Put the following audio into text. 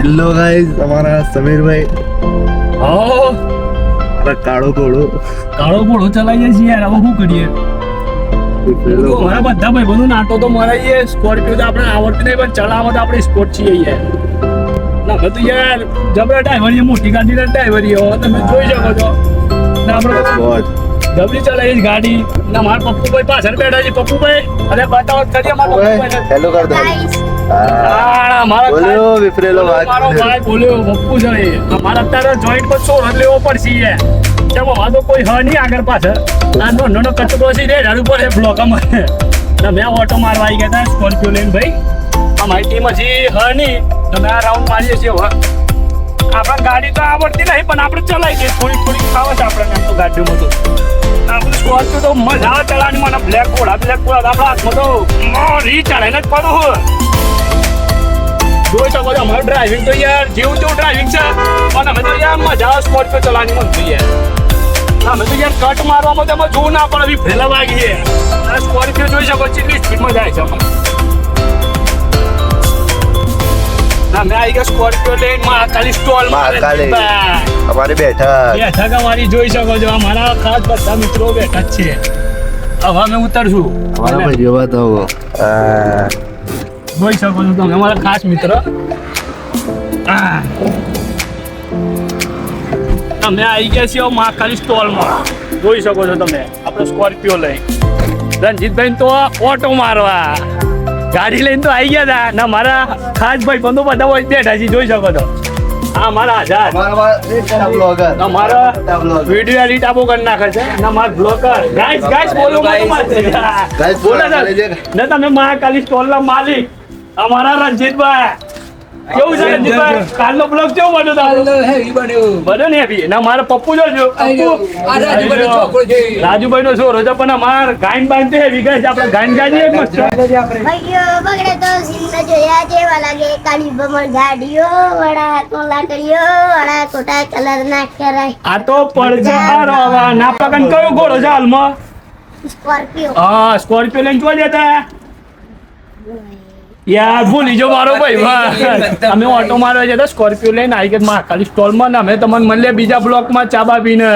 Hello guys, અમારા સમીરભાઈ કાળો ઘોડો ચલાવીએ છીએ યાર. હવે શું કરીએ? મારા બધા ભાઈબંધો નાટો તો મરાઈએ. સ્કોર્પિયો તો આપણે આવડતી નહીં, પણ ચલાવવા તો આપણે સ્પોર્ટ છીએ યાર. ના બધું યાર જબરા ડ્રાઈવર, મોટી ગાડીના ડ્રાઈવર તમે જોઈ શકો છો. ને આપણે જબરી ચલાવીએ ગાડી. ના મારા પપ્પુભાઈ પાછળ બેઠા છે. પપ્પુભાઈ અરે બતાવો કરીએ મારા પપ્પુભાઈ. હેલો કર દો. બોલ્યો વિફરેલો મારો ભાઈ બોલ્યો પપ્પુ છે. મારા અત્યારે જોઈન્ટ પર સોળ લેવો પડશે યાર. ચાલો આ તો કોઈ હ નહીં આગળ પાછળ. આ નાનો કચરો છે રે ઝાડુ પર એ બ્લોક અમારે. મેં ઓટો મારવા આવી ગયા હતા સ્કોર્પિયો લઈને ભાઈ. અમારી ટીમ હજી હ નહીં. તમે આ રાઉન્ડ મારીએ છીએ હવે. આપણે ગાડી તો આવડતી નહીં, પણ આપણે ચલાવી દઈએ. થોડીક ફાવે છે આપણે એમ તો ગાડીમાં તો. આપણે સ્કોર્પિયો તો મજા આવે ચલાવવાની. મને બ્લેક ઘોડા આપણા હાથમાં તો રી ચડાવીને જ પડો હોય. જોઈ શકો છો અમારું ડ્રાઇવિંગ તો યાર જેવું ડ્રાઇવિંગ છે. પણ અમે તો યાર મજા આવે સ્કોર્પિયો ચલાવવાની મન થઈ યાર. અમે તો યાર કટ મારવામાં તો અમે જોવું ના પડે એવી ફેલા વાગીએ. અને સ્કોર્પિયો જોઈ શકો કેટલી સ્પીડમાં જાય છે અમે. મેં આવી ગયા સ્કોર્પિયો લઈને મહાકાલી સ્ટોલ અમારી બેઠક અમારી જોઈ શકો છો. અમારા ખાસ બધા મિત્રો બેઠા જ છે. હવે અમે ઉતરશું. જોઈ શકો છો તમે અમારા ખાસ મિત્ર. અમે આવી ગયા છીએ મહાકાલી સ્ટોલમાં. જોઈ શકો છો તમે આપણે સ્કોર્પિયો લઈ. રણજીતભાઈ તો ઓટો મારવા ગાડી લઈને તો આવી ગયા હતા. ના મારા ખાસ ભાઈ બંધો બધા બેઠા છે. જોઈ શકો છો હા મારા આઝાદ અમારા વિડીયો એડિટ આપો કરી નાખે છે. ના મારા બ્લોગર ગાઈસ બોલો ને તમે મહાકાલી સ્ટોલ ના માલિક અમારા રણજીતભાઈ. કેવું છે રણજીતભાઈ? કાલનો બ્લોગ કેવો બન્યો તમારો? હેવી બન્યો ને હેવી. ના મારા પપ્પુ જોજો. રાજુભાઈ નો છોરો છે, પણ અમાર ગાયન બાંધ હેવી ગાય છે. આપણે ગાયન ગાડીએ મસ્ત ભાઈઓ બગડે તો સિંહ જોયા જેવા લાગે. કાળી બમણ ગાડીઓ વડા હાથમાં લાકડીઓ વડા કોટા કલર ના કરાય. આ તો પડજારો હવે ના પકન કયો ઘોડો છે હાલમાં? સ્કોર્પિયો. હા સ્કોર્પિયો લઈને જોઈ જતા યાર. ભૂલી જો મારો ભાઈ. અમે ઓટો મારવા જતા સ્કોર્પિયો લઈને આવી ગયા મહાકાલી સ્ટોલમાં. અમે તમને મળીએ બીજા બ્લોકમાં ચા બાપીને.